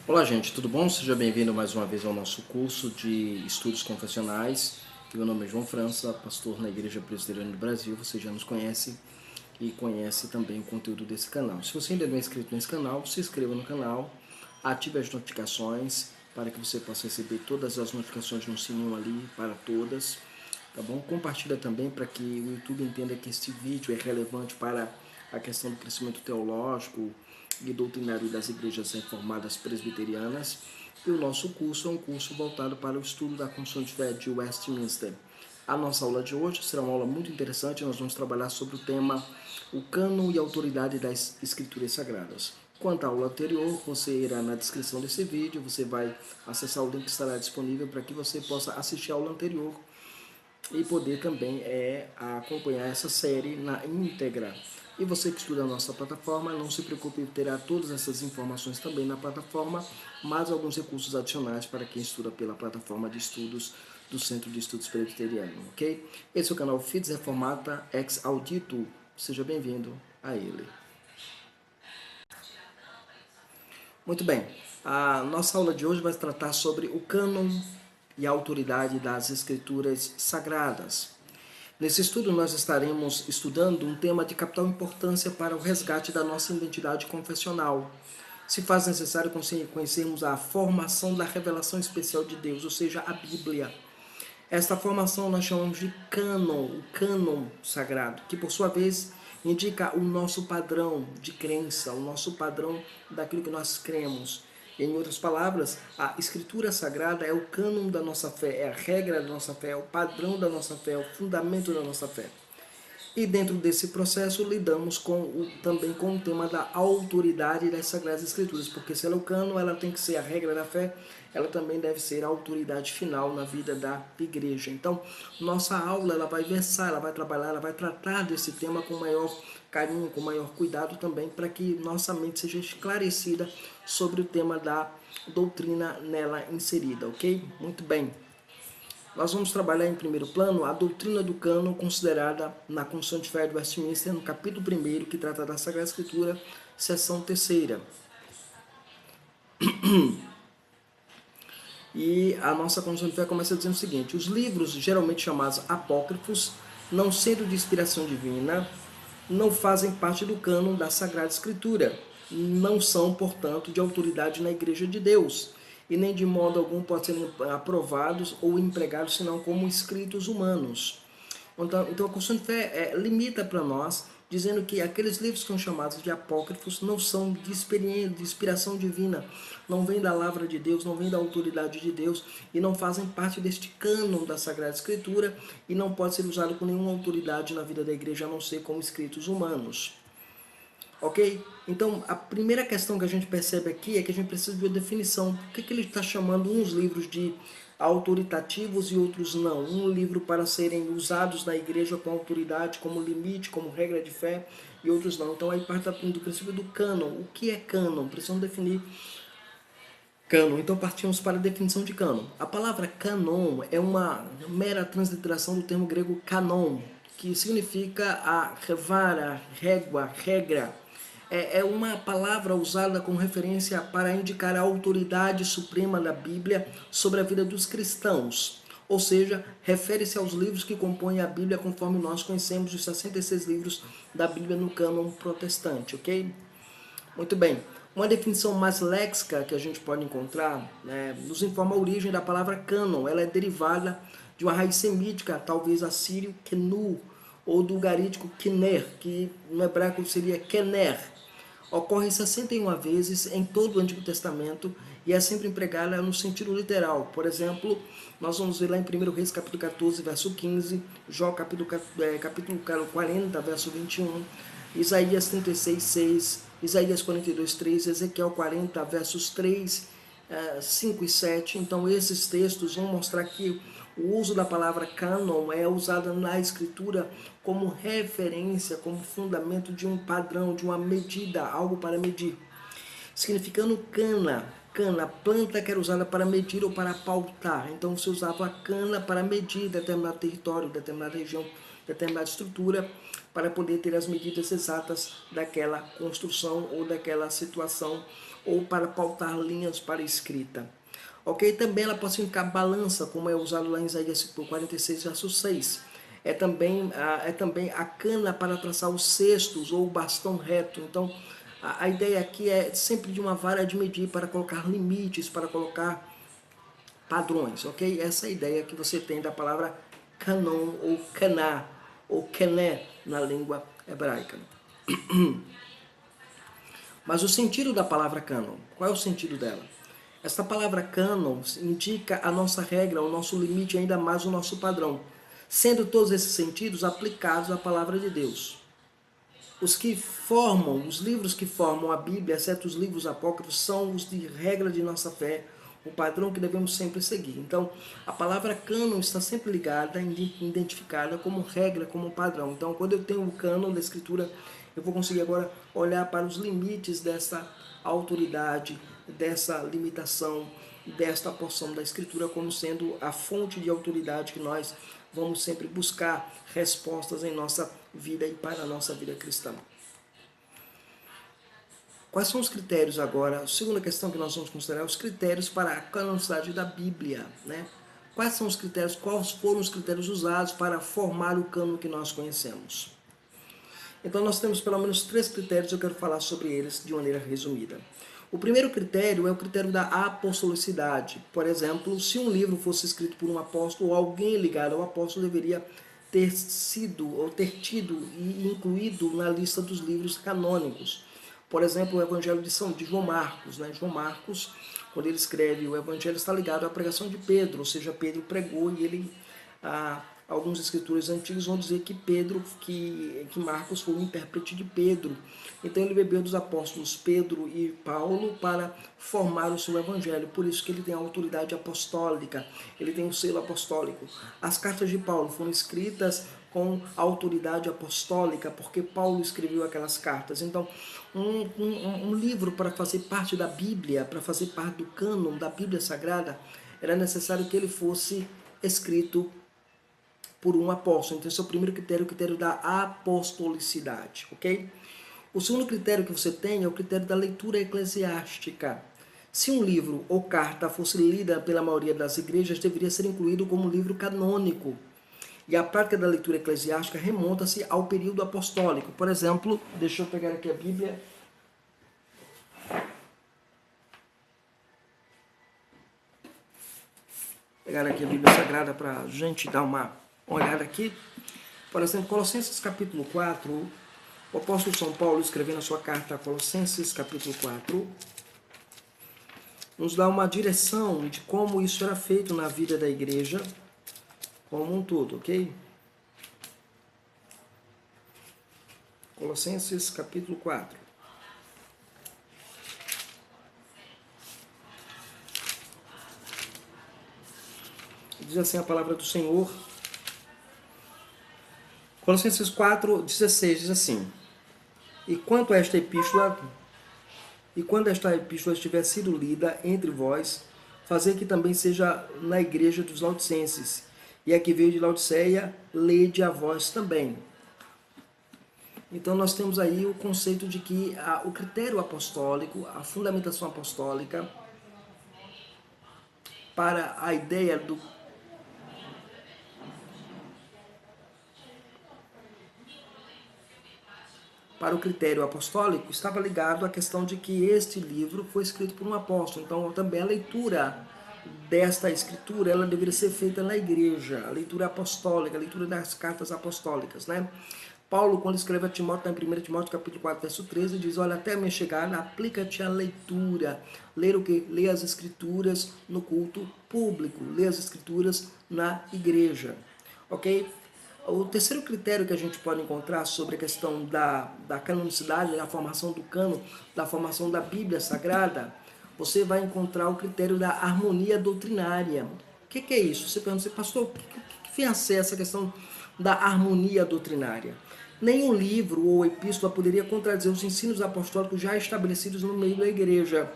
Olá, gente, tudo bom? Seja bem-vindo mais uma vez ao nosso curso de estudos confessionais. Meu nome é João França, pastor na Igreja Presbiteriana do Brasil. Você já nos conhece e conhece também o conteúdo desse canal. Se você ainda não é inscrito nesse canal, se inscreva no canal, ative as notificações para que você possa receber todas as notificações no sininho ali para todas, tá bom? Compartilha também para que o YouTube entenda que este vídeo é relevante para a questão do crescimento teológico e doutrinário das igrejas reformadas presbiterianas. E o nosso curso é um curso voltado para o estudo da Confissão de Fé de Westminster. A nossa aula de hoje será uma aula muito interessante. Nós vamos trabalhar sobre o tema o cânon e a autoridade das Escrituras Sagradas. Quanto à aula anterior, você irá na descrição desse vídeo, você vai acessar o link que estará disponível para que você possa assistir a aula anterior e poder também acompanhar essa série na íntegra. E você que estuda a nossa plataforma, não se preocupe, terá todas essas informações também na plataforma, mais alguns recursos adicionais para quem estuda pela plataforma de estudos do Centro de Estudos Presbiteriano, ok? Esse é o canal Fides Reformata Ex Audito. Seja bem-vindo a ele. Muito bem, a nossa aula de hoje vai tratar sobre o cânon e a autoridade das Escrituras Sagradas. Nesse estudo, nós estaremos estudando um tema de capital importância para o resgate da nossa identidade confessional. Se faz necessário conhecermos a formação da revelação especial de Deus, ou seja, a Bíblia. Esta formação nós chamamos de cânon, o cânon sagrado, que por sua vez indica o nosso padrão de crença, o nosso padrão daquilo que nós cremos. Em outras palavras, a Escritura Sagrada é o cânon da nossa fé, é a regra da nossa fé, é o padrão da nossa fé, é o fundamento da nossa fé. E dentro desse processo lidamos também com o tema da autoridade das Sagradas Escrituras, porque se ela é o cânon, ela tem que ser a regra da fé, ela também deve ser a autoridade final na vida da igreja. Então, nossa aula ela vai versar, ela vai trabalhar, ela vai tratar desse tema com maior carinho, com maior cuidado também, para que nossa mente seja esclarecida sobre o tema da doutrina nela inserida, ok? Muito bem. Nós vamos trabalhar em primeiro plano a doutrina do cânon considerada na Confissão de Fé de Westminster, no capítulo 1º, que trata da Sagrada Escritura, seção 3ª. E a nossa Confissão de Fé começa dizendo o seguinte: os livros, geralmente chamados apócrifos, não sendo de inspiração divina, não fazem parte do cânon da Sagrada Escritura. Não são, portanto, de autoridade na Igreja de Deus, e nem de modo algum podem ser aprovados ou empregados senão como escritos humanos. Então a Confissão de Fé limita para nós, dizendo que aqueles livros que são chamados de apócrifos não são de inspiração divina, não vêm da palavra de Deus, não vêm da autoridade de Deus e não fazem parte deste cânon da Sagrada Escritura e não pode ser usado com nenhuma autoridade na vida da igreja a não ser como escritos humanos. Ok? Então, a primeira questão que a gente percebe aqui é que a gente precisa de uma definição. Por que ele está chamando uns livros de autoritativos e outros não? Um livro para serem usados na igreja com autoridade, como limite, como regra de fé, e outros não. Então, aí parte do princípio do cânon. O que é cânon? Precisamos definir cânon. Então, partimos para a definição de cânon. A palavra cânon é uma mera transliteração do termo grego canon, que significa a vara, régua, regra. É uma palavra usada como referência para indicar a autoridade suprema da Bíblia sobre a vida dos cristãos. Ou seja, refere-se aos livros que compõem a Bíblia conforme nós conhecemos os 66 livros da Bíblia no cânon protestante, ok? Muito bem. Uma definição mais léxica que a gente pode encontrar nos informa a origem da palavra cânon. Ela é derivada de uma raiz semítica, talvez assírio kenu, ou do garídico kiner, que no hebraico seria kener. Ocorre 61 vezes em todo o Antigo Testamento e é sempre empregada no sentido literal. Por exemplo, nós vamos ver lá em 1 Reis capítulo 14, verso 15, Jó capítulo 40, verso 21, Isaías 36, 6, Isaías 42, 3, Ezequiel 40, versos 3, 5 e 7. Então, esses textos vão mostrar que o uso da palavra cânon é usada na escritura como referência, como fundamento de um padrão, de uma medida, algo para medir. Significando cana, planta que era usada para medir ou para pautar. Então, você usava a cana para medir determinado território, determinada região determinada estrutura para poder ter as medidas exatas daquela construção ou daquela situação, ou para pautar linhas para escrita. Ok? Também ela pode significar balança, como é usado lá em Isaías 46, verso 6. É também a cana para traçar os cestos ou o bastão reto. Então, a ideia aqui é sempre de uma vara de medir para colocar limites, para colocar padrões, ok? Essa é a ideia que você tem da palavra canon ou caná ou kené na língua hebraica. Mas o sentido da palavra canon, qual é o sentido dela? Esta palavra canon indica a nossa regra, o nosso limite, ainda mais o nosso padrão, sendo todos esses sentidos aplicados à palavra de Deus. Os livros que formam a Bíblia, exceto os livros apócrifos, são os de regra de nossa fé, o padrão que devemos sempre seguir. Então, a palavra cânon está sempre ligada, identificada como regra, como padrão. Então, quando eu tenho o cânon da Escritura, eu vou conseguir agora olhar para os limites dessa autoridade, dessa limitação, desta porção da Escritura como sendo a fonte de autoridade que nós vamos sempre buscar respostas em nossa vida e para a nossa vida cristã. Quais são os critérios agora? A segunda questão que nós vamos considerar é os critérios para a canonicidade da Bíblia, né? Quais são os critérios, quais foram os critérios usados para formar o cânon que nós conhecemos? Então nós temos pelo menos 3 critérios, eu quero falar sobre eles de maneira resumida. O primeiro critério é o critério da apostolicidade. Por exemplo, se um livro fosse escrito por um apóstolo, ou alguém ligado ao apóstolo deveria ter sido ou ter tido e incluído na lista dos livros canônicos. Por exemplo, o Evangelho de João Marcos. João Marcos, quando ele escreve o Evangelho, está ligado à pregação de Pedro, ou seja, Pedro pregou e ele... alguns escritores antigos vão dizer que Marcos foi o intérprete de Pedro. Então ele bebeu dos apóstolos Pedro e Paulo para formar o seu evangelho. Por isso que ele tem a autoridade apostólica, ele tem o selo apostólico. As cartas de Paulo foram escritas com autoridade apostólica, porque Paulo escreveu aquelas cartas. Então, um livro para fazer parte da Bíblia, para fazer parte do cânon da Bíblia Sagrada, era necessário que ele fosse escrito por um apóstolo. Então esse é o primeiro critério, o critério da apostolicidade, ok? O segundo critério que você tem é o critério da leitura eclesiástica. Se um livro ou carta fosse lida pela maioria das igrejas, deveria ser incluído como livro canônico. E a prática da leitura eclesiástica remonta-se ao período apostólico. Por exemplo, deixa eu pegar aqui a Bíblia. Pegar aqui a Bíblia Sagrada para a gente dar uma olhada aqui. Por exemplo, Colossenses capítulo 4, o apóstolo São Paulo, escrevendo a sua carta a Colossenses capítulo 4, nos dá uma direção de como isso era feito na vida da igreja como um todo, ok? Colossenses capítulo 4. Diz assim a palavra do Senhor. Colossenses 4:16 diz assim: E quando esta epístola estiver sido lida entre vós, fazer que também seja na igreja dos Laodicenses, e a que veio de Laodiceia, lede a vós também. Então nós temos aí o conceito de que o critério apostólico, a fundamentação apostólica, para a ideia do para o critério apostólico, estava ligado à questão de que este livro foi escrito por um apóstolo. Então, também a leitura desta escritura, ela deveria ser feita na igreja, a leitura apostólica, a leitura das cartas apostólicas, né? Paulo, quando escreve a Timóteo, em 1 Timóteo capítulo 4, verso 13, diz: olha, até a minha chegada, aplica-te à leitura. Ler o quê? Ler as escrituras no culto público, ler as escrituras na igreja, ok? O terceiro critério que a gente pode encontrar sobre a questão da canonicidade, da formação do cânon, da formação da Bíblia Sagrada, você vai encontrar o critério da harmonia doutrinária. O que é isso? Você pergunta, pastor, o que vem a ser essa questão da harmonia doutrinária? Nenhum livro ou epístola poderia contradizer os ensinos apostólicos já estabelecidos no meio da igreja.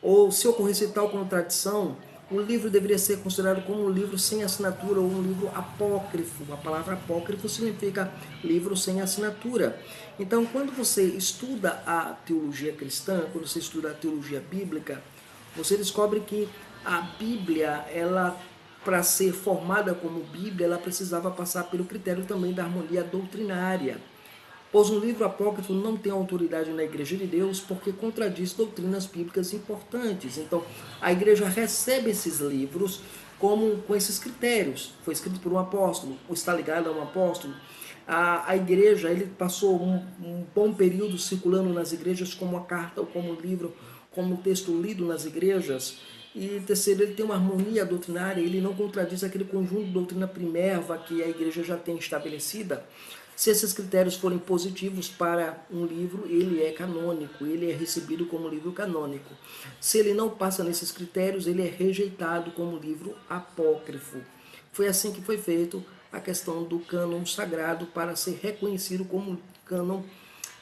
Ou se ocorresse tal contradição, O livro deveria ser considerado como um livro sem assinatura ou um livro apócrifo. A palavra apócrifo significa livro sem assinatura. Então, quando você estuda a teologia cristã, quando você estuda a teologia bíblica, você descobre que a Bíblia, ela, para ser formada como Bíblia, ela precisava passar pelo critério também da harmonia doutrinária. Pois um livro apócrifo não tem autoridade na Igreja de Deus porque contradiz doutrinas bíblicas importantes. Então, a Igreja recebe esses livros com esses critérios. Foi escrito por um apóstolo, ou está ligado a um apóstolo. A Igreja, ele passou um bom período circulando nas igrejas como uma carta ou como um livro, como um texto lido nas igrejas. E terceiro, ele tem uma harmonia doutrinária, ele não contradiz aquele conjunto de doutrina primerva que a igreja já tem estabelecida. Se esses critérios forem positivos para um livro, ele é canônico, ele é recebido como livro canônico. Se ele não passa nesses critérios, ele é rejeitado como livro apócrifo. Foi assim que foi feito a questão do cânon sagrado para ser reconhecido como cânon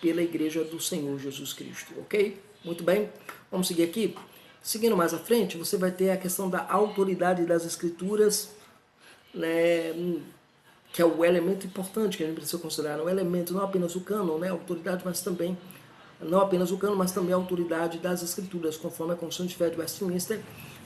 pela Igreja do Senhor Jesus Cristo, ok? Muito bem, vamos seguir aqui. Seguindo mais à frente, você vai ter a questão da autoridade das Escrituras, né, que é o elemento importante que a gente precisa considerar, o elemento não apenas o cânon, né, a autoridade, mas também, não apenas o cânon, mas também a autoridade das Escrituras, conforme a Confissão de Fé de Westminster,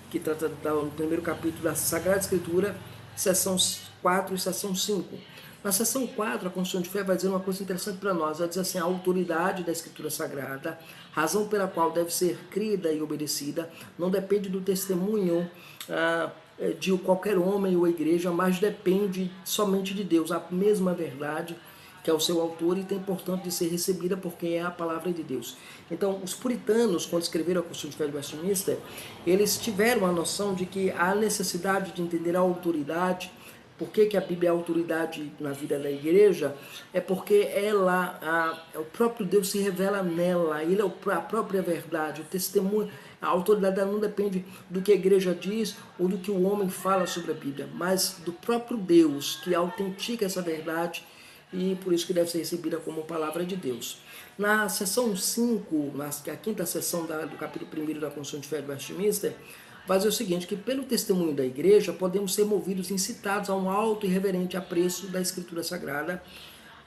que trata no primeiro capítulo da Sagrada Escritura, seção 4 e seção 5. Na seção 4, a Confissão de Fé vai dizer uma coisa interessante para nós, vai dizer assim, a autoridade da Escritura Sagrada, razão pela qual deve ser crida e obedecida, não depende do testemunho de qualquer homem ou igreja, mas depende somente de Deus, a mesma verdade que é o seu autor e tem, portanto, de ser recebida porque é a palavra de Deus. Então, os puritanos, quando escreveram a Confissão de Fé de Westminster, eles tiveram a noção de que há necessidade de entender a autoridade. Por que a Bíblia é autoridade na vida da igreja? É porque o próprio Deus se revela nela, ele é a própria verdade, o testemunho. A autoridade não depende do que a igreja diz ou do que o homem fala sobre a Bíblia, mas do próprio Deus que autentica essa verdade e por isso que deve ser recebida como palavra de Deus. Na seção 5, a quinta seção do capítulo 1 da Confissão de Fé de Westminster, vai dizer o seguinte, que pelo testemunho da igreja podemos ser movidos e incitados a um alto e reverente apreço da Escritura Sagrada,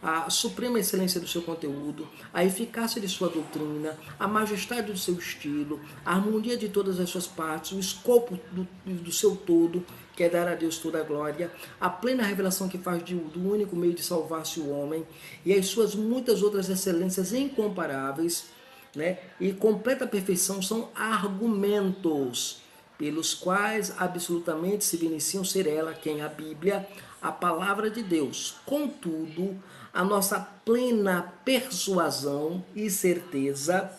a suprema excelência do seu conteúdo, a eficácia de sua doutrina, a majestade do seu estilo, a harmonia de todas as suas partes, o escopo do seu todo, que é dar a Deus toda a glória, a plena revelação que faz do único meio de salvar-se o homem, e as suas muitas outras excelências incomparáveis, né? E completa perfeição são argumentos pelos quais absolutamente se beneficiam ser ela, quem? A Bíblia, a palavra de Deus. Contudo, a nossa plena persuasão e certeza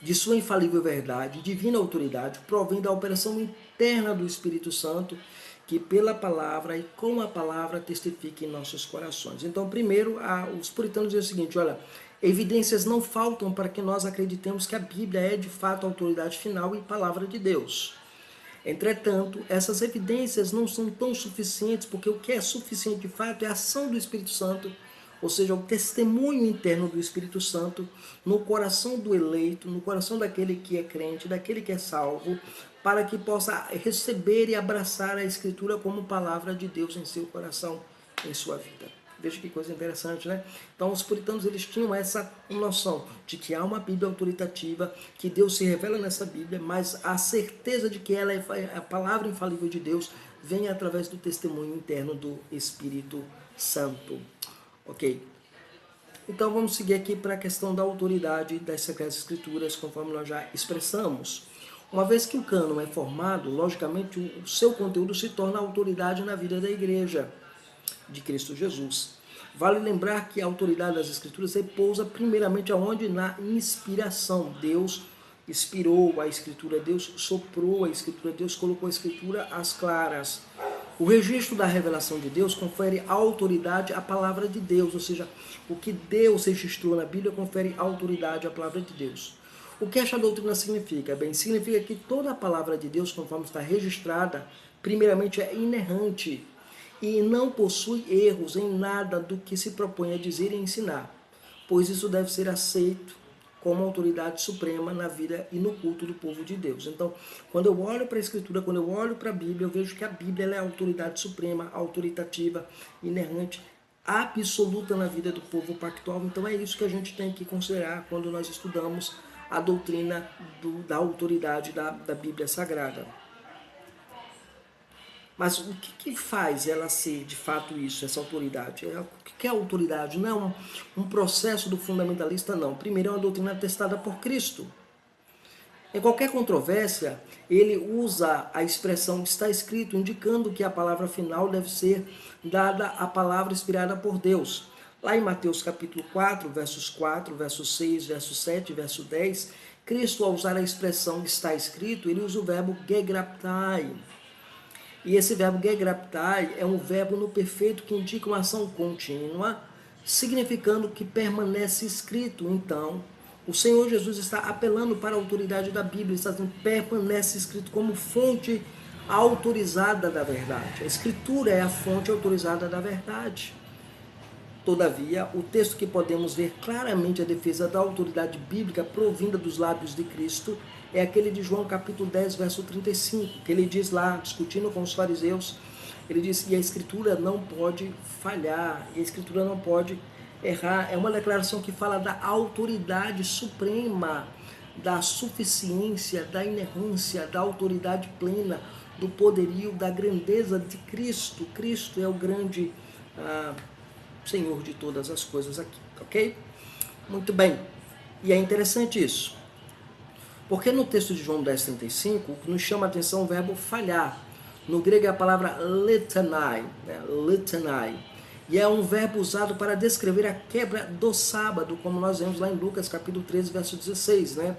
de sua infalível verdade, divina autoridade, provém da operação interna do Espírito Santo, que pela palavra e com a palavra testifica em nossos corações. Então, primeiro, os puritanos dizem o seguinte, olha, evidências não faltam para que nós acreditemos que a Bíblia é de fato a autoridade final e palavra de Deus. Entretanto, essas evidências não são tão suficientes, porque o que é suficiente de fato é a ação do Espírito Santo, ou seja, o testemunho interno do Espírito Santo no coração do eleito, no coração daquele que é crente, daquele que é salvo, para que possa receber e abraçar a Escritura como palavra de Deus em seu coração, em sua vida. Veja que coisa interessante, né? Então, os puritanos, eles tinham essa noção de que há uma Bíblia autoritativa, que Deus se revela nessa Bíblia, mas a certeza de que ela é a palavra infalível de Deus vem através do testemunho interno do Espírito Santo. Ok? Então, vamos seguir aqui para a questão da autoridade das Sagradas Escrituras, conforme nós já expressamos. Uma vez que o cânon é formado, logicamente, o seu conteúdo se torna autoridade na vida da igreja de Cristo Jesus. Vale lembrar que a autoridade das Escrituras repousa primeiramente aonde? Na inspiração. Deus inspirou a Escritura, Deus soprou a Escritura, Deus colocou a Escritura às claras. O registro da revelação de Deus confere autoridade à palavra de Deus, ou seja, o que Deus registrou na Bíblia confere autoridade à palavra de Deus. O que esta doutrina significa? Bem, significa que toda a palavra de Deus, conforme está registrada, primeiramente é inerrante e não possui erros em nada do que se propõe a dizer e ensinar, pois isso deve ser aceito como autoridade suprema na vida e no culto do povo de Deus. Então, quando eu olho para a Escritura, quando eu olho para a Bíblia, eu vejo que a Bíblia ela é a autoridade suprema, autoritativa, inerrante, absoluta na vida do povo pactual. Então, é isso que a gente tem que considerar quando nós estudamos a doutrina da autoridade da Bíblia Sagrada. Mas o que faz ela ser de fato isso, essa autoridade? O que é autoridade? Não é um processo do fundamentalista, não. Primeiro, é uma doutrina atestada por Cristo. Em qualquer controvérsia, ele usa a expressão está escrito, indicando que a palavra final deve ser dada à palavra inspirada por Deus. Lá em Mateus capítulo 4, versos 4, verso 6, verso 7, verso 10, Cristo, ao usar a expressão está escrito, ele usa o verbo gegraptai. E esse verbo gegraptai é um verbo no perfeito que indica uma ação contínua, significando que permanece escrito. Então, o Senhor Jesus está apelando para a autoridade da Bíblia, está dizendo permanece escrito como fonte autorizada da verdade. A Escritura é a fonte autorizada da verdade. Todavia, o texto que podemos ver claramente a defesa da autoridade bíblica provinda dos lábios de Cristo é aquele de João capítulo 10, verso 35, que ele diz lá, discutindo com os fariseus, ele diz, e a Escritura não pode falhar, e a Escritura não pode errar. É uma declaração que fala da autoridade suprema, da suficiência, da inerrância, da autoridade plena, do poderio, da grandeza de Cristo. Cristo é o grande Senhor de todas as coisas aqui, ok? Muito bem. E é interessante isso. Porque no texto de João 10,35, o que nos chama a atenção é o verbo falhar. No grego é a palavra litanai, né? Litanai. E é um verbo usado para descrever a quebra do sábado, como nós vemos lá em Lucas capítulo 13, verso 16, né?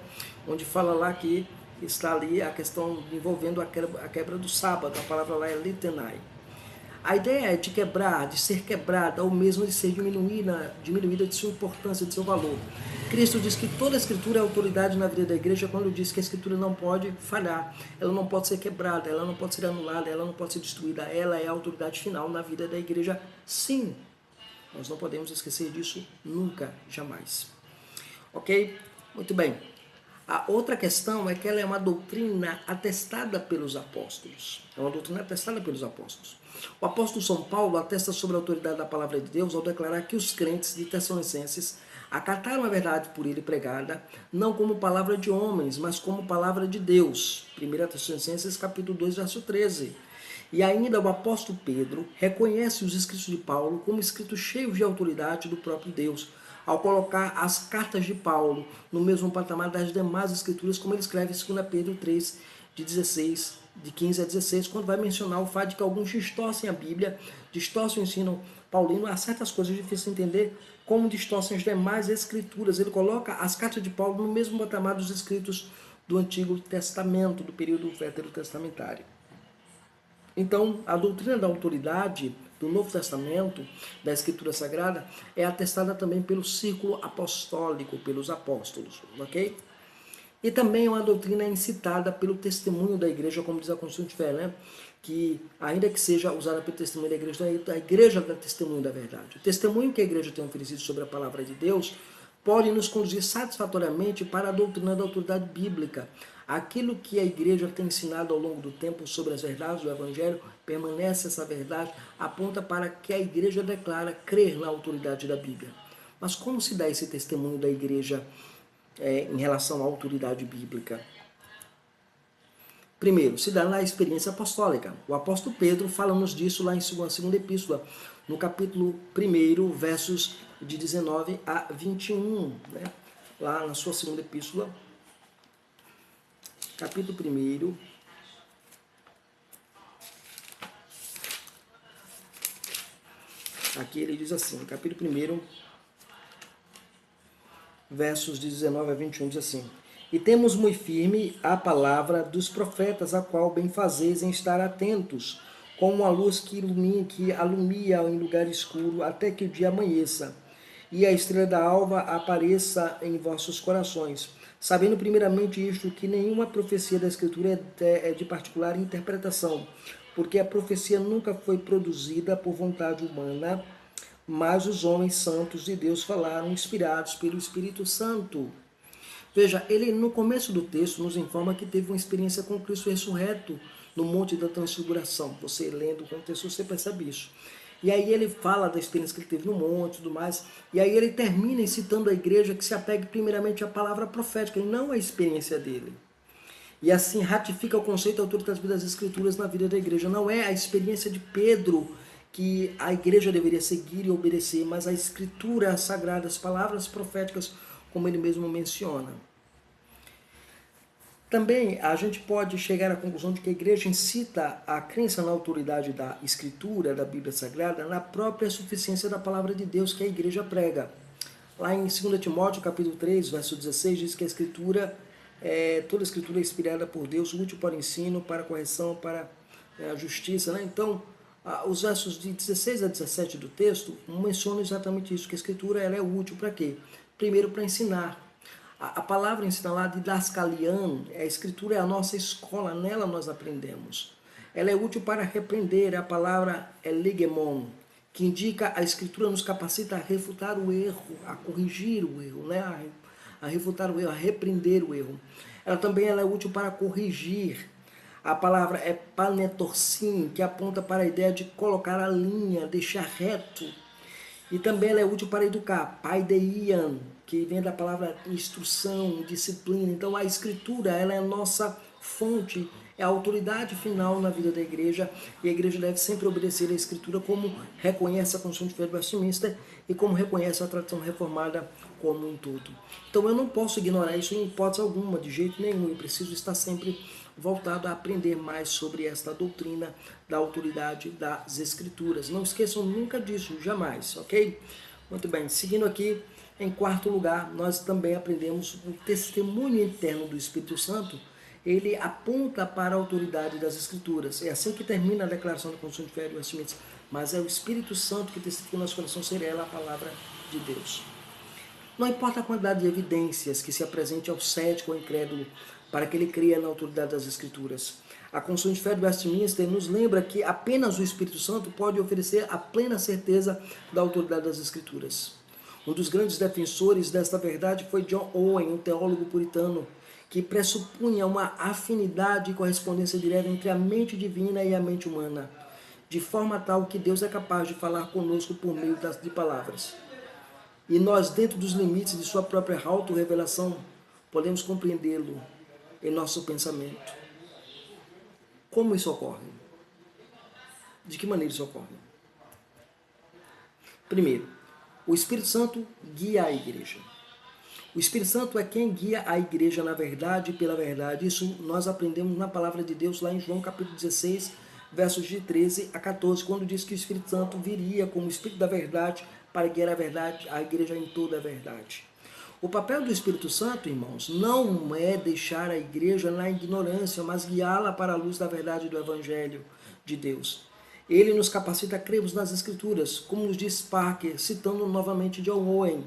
Onde fala lá que está ali a questão envolvendo a quebra do sábado. A palavra lá é litanai. A ideia é de quebrar, de ser quebrada, ou mesmo de ser diminuída de sua importância, de seu valor. Cristo diz que toda a Escritura é autoridade na vida da igreja quando diz que a Escritura não pode falhar, ela não pode ser quebrada, ela não pode ser anulada, ela não pode ser destruída, ela é a autoridade final na vida da igreja, sim. Nós não podemos esquecer disso nunca, jamais. Ok? Muito bem. A outra questão é que ela é uma doutrina atestada pelos apóstolos. É uma doutrina atestada pelos apóstolos. O apóstolo São Paulo atesta sobre a autoridade da palavra de Deus ao declarar que os crentes de Tessalonicenses acataram a verdade por ele pregada, não como palavra de homens, mas como palavra de Deus. 1 Tessalonicenses capítulo 2, verso 13. E ainda o apóstolo Pedro reconhece os escritos de Paulo como escritos cheios de autoridade do próprio Deus, ao colocar as cartas de Paulo no mesmo patamar das demais escrituras, como ele escreve em 2 Pedro 3, de 15 a 16, quando vai mencionar o fato de que alguns distorcem a Bíblia, distorcem o ensino paulino, há certas coisas difíceis de entender, como distorcem as demais escrituras. Ele coloca as cartas de Paulo no mesmo patamar dos escritos do Antigo Testamento, do período veterotestamentário. Então, a doutrina da autoridade do Novo Testamento, da Escritura Sagrada, é atestada também pelo círculo apostólico, pelos apóstolos, ok? E também é uma doutrina incitada pelo testemunho da igreja, como diz a Constituição de Fé, né? Que ainda que seja usada pelo testemunho da igreja, a igreja dá testemunho da verdade. O testemunho que a igreja tem oferecido sobre a palavra de Deus pode nos conduzir satisfatoriamente para a doutrina da autoridade bíblica. Aquilo que a igreja tem ensinado ao longo do tempo sobre as verdades do Evangelho, permanece essa verdade, aponta para que a igreja declara crer na autoridade da Bíblia. Mas como se dá esse testemunho da igreja em relação à autoridade bíblica? Primeiro, se dá na experiência apostólica. O apóstolo Pedro fala-nos disso lá em sua segunda epístola, no capítulo 1, versos de 19 a 21, né? Lá na sua segunda epístola, capítulo 1, aqui ele diz assim, capítulo 1, versos de 19 a 21, diz assim: E temos muito firme a palavra dos profetas, a qual bem fazeis em estar atentos, como a luz que alumia em lugar escuro, até que o dia amanheça, e a estrela da alva apareça em vossos corações. Sabendo primeiramente isto, que nenhuma profecia da Escritura é de particular interpretação, porque a profecia nunca foi produzida por vontade humana, mas os homens santos de Deus falaram, inspirados pelo Espírito Santo. Veja, ele no começo do texto nos informa que teve uma experiência com Cristo ressurreto no Monte da Transfiguração. Você lendo o contexto, você percebe isso. E aí ele fala da experiência que ele teve no monte e tudo mais. E aí ele termina incitando a igreja que se apegue primeiramente à palavra profética e não à experiência dele. E assim ratifica o conceito da autoridade das Escrituras na vida da igreja. Não é a experiência de Pedro que a igreja deveria seguir e obedecer, mas a Escritura sagrada, as palavras proféticas, como ele mesmo menciona. Também a gente pode chegar à conclusão de que a igreja incita a crença na autoridade da Escritura, da Bíblia Sagrada, na própria suficiência da palavra de Deus que a igreja prega. Lá em 2 Timóteo, capítulo 3, verso 16, diz que a Escritura, toda a Escritura é inspirada por Deus, útil para o ensino, para a correção, para a justiça. Né? Então, os versos de 16 a 17 do texto mencionam exatamente isso, que a Escritura ela é útil para quê? Primeiro, para ensinar. A palavra ensina lá didaskalian, a Escritura é a nossa escola, nela nós aprendemos. Ela é útil para repreender, a palavra é ligemon, que indica a Escritura nos capacita a refutar o erro, a corrigir o erro, né? A refutar o erro, a repreender o erro. Ela é útil para corrigir. A palavra é panetorsim, que aponta para a ideia de colocar a linha, deixar reto. E também ela é útil para educar, paideian, que vem da palavra instrução, disciplina. Então a Escritura ela é a nossa fonte, é a autoridade final na vida da igreja, e a igreja deve sempre obedecer à Escritura, como reconhece a Confissão de Fé de Westminster e como reconhece a tradição reformada como um todo. Então eu não posso ignorar isso em hipótese alguma, de jeito nenhum. Eu preciso estar sempre voltado a aprender mais sobre esta doutrina da autoridade das Escrituras. Não esqueçam nunca disso, jamais, ok? Muito bem, seguindo aqui, em quarto lugar, nós também aprendemos o testemunho interno do Espírito Santo. Ele aponta para a autoridade das Escrituras. É assim que termina a declaração da Confissão de Fé de Westminster. Mas é o Espírito Santo que testifica no nosso coração ser ela a palavra de Deus. Não importa a quantidade de evidências que se apresente ao cético ou incrédulo para que ele creia na autoridade das Escrituras. A Confissão de Fé de Westminster nos lembra que apenas o Espírito Santo pode oferecer a plena certeza da autoridade das Escrituras. Um dos grandes defensores desta verdade foi John Owen, um teólogo puritano, que pressupunha uma afinidade e correspondência direta entre a mente divina e a mente humana, de forma tal que Deus é capaz de falar conosco por meio de palavras. E nós, dentro dos limites de sua própria auto-revelação, podemos compreendê-lo em nosso pensamento. Como isso ocorre? De que maneira isso ocorre? Primeiro, o Espírito Santo guia a igreja. O Espírito Santo é quem guia a igreja na verdade e pela verdade. Isso nós aprendemos na palavra de Deus lá em João capítulo 16, versos de 13 a 14, quando diz que o Espírito Santo viria como Espírito da verdade para guiar a verdade, a igreja em toda a verdade. O papel do Espírito Santo, irmãos, não é deixar a igreja na ignorância, mas guiá-la para a luz da verdade do Evangelho de Deus. Ele nos capacita a crermos nas Escrituras, como nos diz Parker, citando novamente John Owen.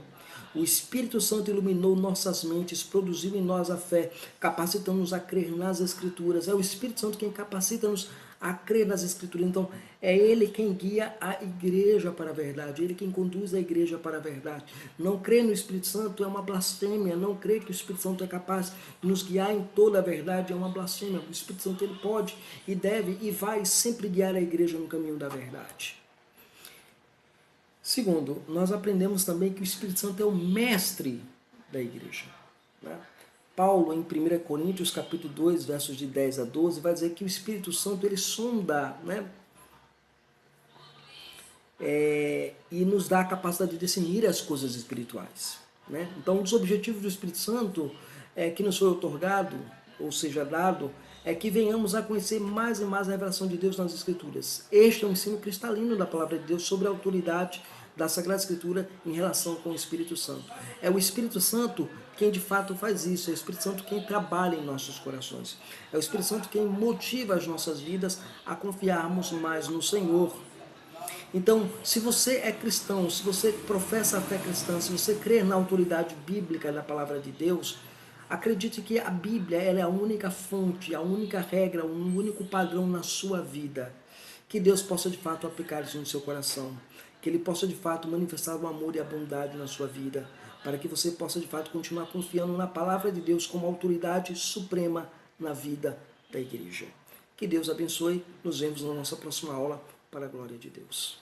O Espírito Santo iluminou nossas mentes, produziu em nós a fé, capacitando-nos a crer nas Escrituras. É o Espírito Santo quem capacita-nos a crer nas Escrituras. Então, é Ele quem guia a igreja para a verdade, Ele quem conduz a igreja para a verdade. Não crer no Espírito Santo é uma blasfêmia, não crer que o Espírito Santo é capaz de nos guiar em toda a verdade é uma blasfêmia. O Espírito Santo ele pode e deve e vai sempre guiar a igreja no caminho da verdade. Segundo, nós aprendemos também que o Espírito Santo é o mestre da igreja. Né? Paulo, em 1 Coríntios, capítulo 2, versos de 10 a 12, vai dizer que o Espírito Santo ele sonda, né? E nos dá a capacidade de discernir as coisas espirituais. Né? Então, um dos objetivos do Espírito Santo que nos foi otorgado, ou seja, dado, é que venhamos a conhecer mais e mais a revelação de Deus nas Escrituras. Este é um ensino cristalino da palavra de Deus sobre a autoridade da Sagrada Escritura em relação com o Espírito Santo. É o Espírito Santo quem de fato faz isso, é o Espírito Santo quem trabalha em nossos corações. É o Espírito Santo quem motiva as nossas vidas a confiarmos mais no Senhor. Então, se você é cristão, se você professa a fé cristã, se você crê na autoridade bíblica da palavra de Deus, acredite que a Bíblia ela é a única fonte, a única regra, o único padrão na sua vida. Que Deus possa de fato aplicar isso no seu coração. Que Ele possa de fato manifestar o amor e a bondade na sua vida. para que você possa de fato continuar confiando na palavra de Deus como autoridade suprema na vida da igreja. Que Deus abençoe. Nos vemos na nossa próxima aula, para a glória de Deus.